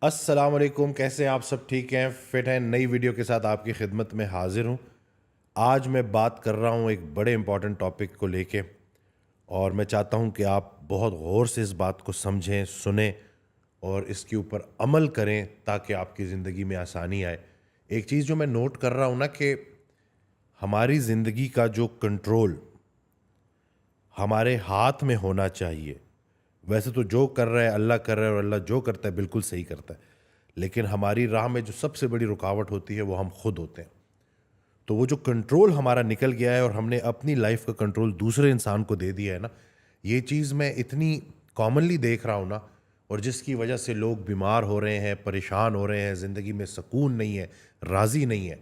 السلام علیکم، کیسے ہیں آپ؟ سب ٹھیک ہیں، فٹ ہیں؟ نئی ویڈیو کے ساتھ آپ کی خدمت میں حاضر ہوں۔ آج میں بات کر رہا ہوں ایک بڑے امپورٹنٹ ٹاپک کو لے کے، اور میں چاہتا ہوں کہ آپ بہت غور سے اس بات کو سمجھیں، سنیں اور اس کے اوپر عمل کریں تاکہ آپ کی زندگی میں آسانی آئے۔ ایک چیز جو میں نوٹ کر رہا ہوں نا، کہ ہماری زندگی کا جو کنٹرول ہمارے ہاتھ میں ہونا چاہیے۔ ویسے تو جو کر رہا ہے اللہ کر رہا ہے، اور اللہ جو کرتا ہے بالکل صحیح کرتا ہے، لیکن ہماری راہ میں جو سب سے بڑی رکاوٹ ہوتی ہے وہ ہم خود ہوتے ہیں۔ تو وہ جو کنٹرول ہمارا نکل گیا ہے اور ہم نے اپنی لائف کا کنٹرول دوسرے انسان کو دے دیا ہے نا، یہ چیز میں اتنی کامنلی دیکھ رہا ہوں نا، اور جس کی وجہ سے لوگ بیمار ہو رہے ہیں، پریشان ہو رہے ہیں، زندگی میں سکون نہیں ہے، راضی نہیں ہے۔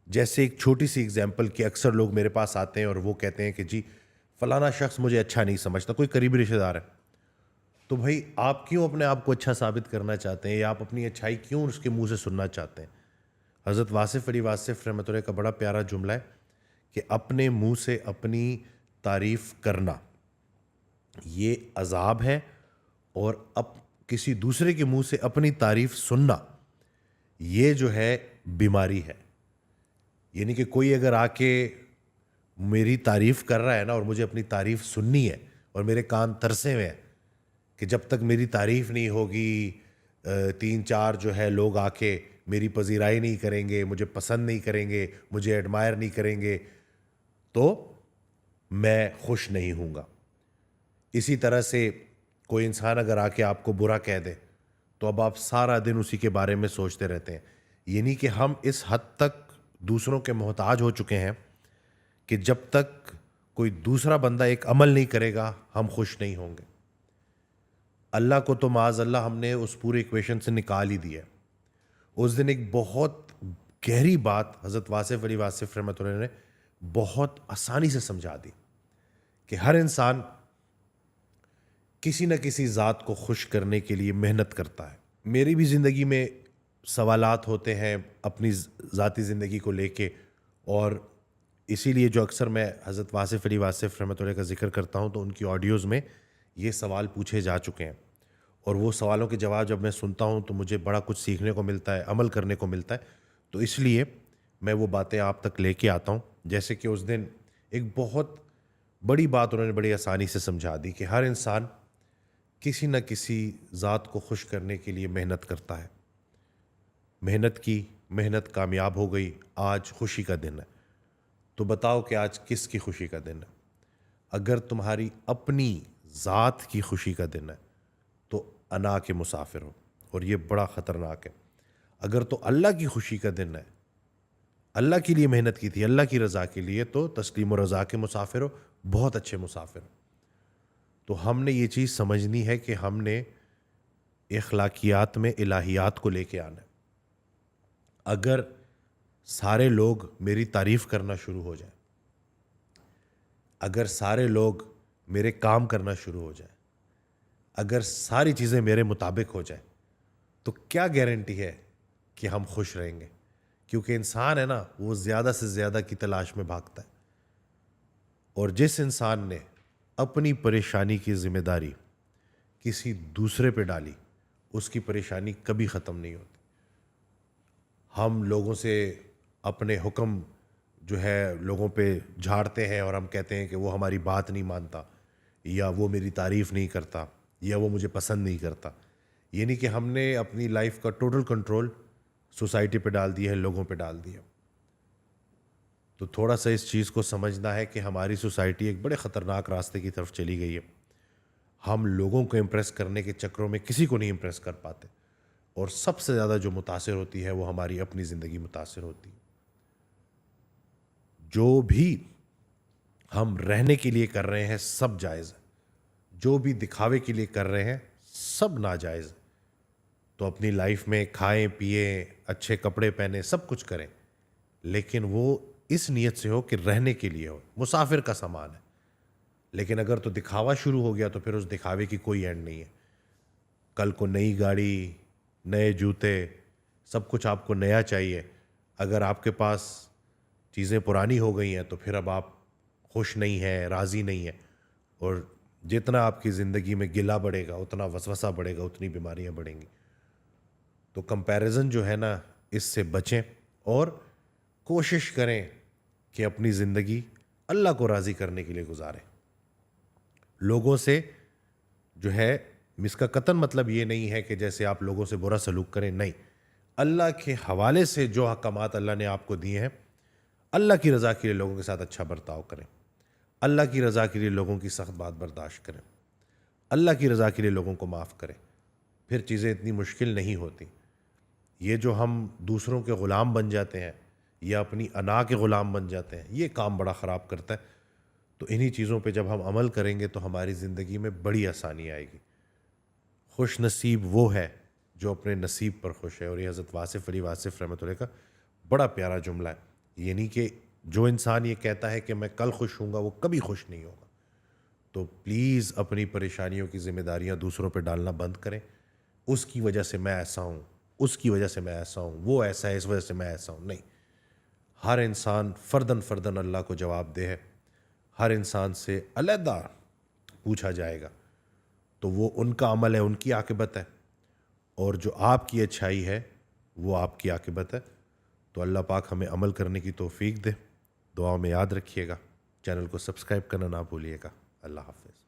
جیسے ایک چھوٹی سی اگزامپل کہ اکثر لوگ میرے پاس آتے ہیں اور وہ کہتے ہیں کہ جی فلانا شخص مجھے اچھا نہیں سمجھتا، کوئی قریبی رشتہ دار ہے۔ تو بھائی آپ کیوں اپنے آپ کو اچھا ثابت کرنا چاہتے ہیں، یا آپ اپنی اچھائی کیوں اس کے منہ سے سننا چاہتے ہیں؟ حضرت واصف علی واصف رحمۃ اللہ کا بڑا پیارا جملہ ہے کہ اپنے منہ سے اپنی تعریف کرنا یہ عذاب ہے، اور کسی دوسرے کے منہ سے اپنی تعریف سننا یہ جو ہے بیماری ہے۔ یعنی کہ کوئی اگر آ کے میری تعریف کر رہا ہے نا، اور مجھے اپنی تعریف سننی ہے اور میرے کان ترسے ہوئے ہیں کہ جب تک میری تعریف نہیں ہوگی، تین چار جو ہے لوگ آ کے میری پذیرائی نہیں کریں گے، مجھے پسند نہیں کریں گے، مجھے ایڈمائر نہیں کریں گے، تو میں خوش نہیں ہوں گا۔ اسی طرح سے کوئی انسان اگر آ کے آپ کو برا کہہ دے تو اب آپ سارا دن اسی کے بارے میں سوچتے رہتے ہیں۔ یعنی کہ ہم اس حد تک دوسروں کے محتاج ہو چکے ہیں کہ جب تک کوئی دوسرا بندہ ایک عمل نہیں کرے گا ہم خوش نہیں ہوں گے۔ اللہ کو تو معاذ اللہ ہم نے اس پورے ایکویشن سے نکال ہی دیا ہے۔ اس دن ایک بہت گہری بات حضرت واصف علی واصف رحمۃ اللہ نے بہت آسانی سے سمجھا دی کہ ہر انسان کسی نہ کسی ذات کو خوش کرنے کے لیے محنت کرتا ہے۔ میری بھی زندگی میں سوالات ہوتے ہیں اپنی ذاتی زندگی کو لے کے، اور اسی لیے جو اکثر میں حضرت واصف علی واصف رحمۃ اللہ کا ذکر کرتا ہوں تو ان کی آڈیوز میں یہ سوال پوچھے جا چکے ہیں، اور وہ سوالوں کے جواب جب میں سنتا ہوں تو مجھے بڑا کچھ سیکھنے کو ملتا ہے، عمل کرنے کو ملتا ہے۔ تو اس لیے میں وہ باتیں آپ تک لے کے آتا ہوں۔ جیسے کہ اس دن ایک بہت بڑی بات انہوں نے بڑی آسانی سے سمجھا دی کہ ہر انسان کسی نہ کسی ذات کو خوش کرنے کے لیے محنت کرتا ہے۔ محنت کی، محنت کامیاب ہو گئی، آج خوشی کا دن ہے۔ تو بتاؤ کہ آج کس کی خوشی کا دن ہے؟ اگر تمہاری اپنی ذات کی خوشی کا دن ہے تو انا کے مسافر ہو، اور یہ بڑا خطرناک ہے۔ اگر تو اللہ کی خوشی کا دن ہے، اللہ کے لیے محنت کی تھی، اللہ کی رضا کے لیے، تو تسلیم و رضا کے مسافر ہو، بہت اچھے مسافر ہو۔ تو ہم نے یہ چیز سمجھنی ہے کہ ہم نے اخلاقیات میں الہیات کو لے کے آنا ہے۔ اگر سارے لوگ میری تعریف کرنا شروع ہو جائیں، اگر سارے لوگ میرے کام کرنا شروع ہو جائیں، اگر ساری چیزیں میرے مطابق ہو جائیں، تو کیا گارنٹی ہے کہ ہم خوش رہیں گے؟ کیونکہ انسان ہے نا، وہ زیادہ سے زیادہ کی تلاش میں بھاگتا ہے، اور جس انسان نے اپنی پریشانی کی ذمہ داری کسی دوسرے پہ ڈالی اس کی پریشانی کبھی ختم نہیں ہوتی۔ ہم لوگوں سے اپنے حکم جو ہے لوگوں پہ جھاڑتے ہیں، اور ہم کہتے ہیں کہ وہ ہماری بات نہیں مانتا، یا وہ میری تعریف نہیں کرتا، یا وہ مجھے پسند نہیں کرتا۔ یعنی کہ ہم نے اپنی لائف کا ٹوٹل کنٹرول سوسائٹی پہ ڈال دیا ہے، لوگوں پہ ڈال دیا۔ تو تھوڑا سا اس چیز کو سمجھنا ہے کہ ہماری سوسائٹی ایک بڑے خطرناک راستے کی طرف چلی گئی ہے۔ ہم لوگوں کو امپریس کرنے کے چکروں میں کسی کو نہیں امپریس کر پاتے، اور سب سے زیادہ جو متاثر ہوتی ہے وہ ہماری اپنی زندگی متاثر ہوتی ہے۔ جو بھی ہم رہنے کے لیے کر رہے ہیں سب جائز ہے، جو بھی دکھاوے کے لیے کر رہے ہیں سب ناجائز ہے۔ تو اپنی لائف میں کھائیں پیئیں، اچھے کپڑے پہنیں، سب کچھ کریں، لیکن وہ اس نیت سے ہو کہ رہنے کے لیے ہو، مسافر کا سامان ہے۔ لیکن اگر تو دکھاوا شروع ہو گیا تو پھر اس دکھاوے کی کوئی اینڈ نہیں ہے۔ کل کو نئی گاڑی، نئے جوتے، سب کچھ آپ کو نیا چاہیے۔ اگر آپ کے پاس چیزیں پرانی ہو گئی ہیں تو پھر اب آپ خوش نہیں ہیں، راضی نہیں ہیں، اور جتنا آپ کی زندگی میں گلہ بڑھے گا اتنا وسوسہ بڑھے گا، اتنی بیماریاں بڑھیں گی۔ تو کمپیریزن جو ہے نا اس سے بچیں اور کوشش کریں کہ اپنی زندگی اللہ کو راضی کرنے کے لیے گزاریں. لوگوں سے جو ہے اس کا قطعاً مطلب یہ نہیں ہے کہ جیسے آپ لوگوں سے برا سلوک کریں, نہیں, اللہ کے حوالے سے جو احکامات اللہ نے آپ کو دیے ہیں, اللہ کی رضا کے لیے لوگوں کے ساتھ اچھا برتاؤ کریں, اللہ کی رضا کے لیے لوگوں کی سخت بات برداشت کریں, اللہ کی رضا کے لیے لوگوں کو معاف کریں, پھر چیزیں اتنی مشکل نہیں ہوتی. یہ جو ہم دوسروں کے غلام بن جاتے ہیں یا اپنی انا کے غلام بن جاتے ہیں, یہ کام بڑا خراب کرتا ہے. تو انہی چیزوں پہ جب ہم عمل کریں گے تو ہماری زندگی میں بڑی آسانی آئے گی. خوش نصیب وہ ہے جو اپنے نصیب پر خوش ہے. اور یہ حضرت واصف علی واصف رحمۃ اللہ کا بڑا پیارا جملہ ہے. یعنی کہ جو انسان یہ کہتا ہے کہ میں کل خوش ہوں گا وہ کبھی خوش نہیں ہوگا. تو پلیز اپنی پریشانیوں کی ذمہ داریاں دوسروں پہ ڈالنا بند کریں. اس کی وجہ سے میں ایسا ہوں, اس کی وجہ سے میں ایسا ہوں, وہ ایسا ہے اس وجہ سے میں ایسا ہوں, نہیں. ہر انسان فردن فردن اللہ کو جواب دہ ہے. ہر انسان سے علیحدہ پوچھا جائے گا. تو وہ ان کا عمل ہے, ان کی عاقبت ہے, اور جو آپ کی اچھائی ہے وہ آپ کی عاقبت ہے. تو اللہ پاک ہمیں عمل کرنے کی توفیق دے. دعا میں یاد رکھیے گا. چینل کو سبسکرائب کرنا نہ بھولیے گا. اللہ حافظ.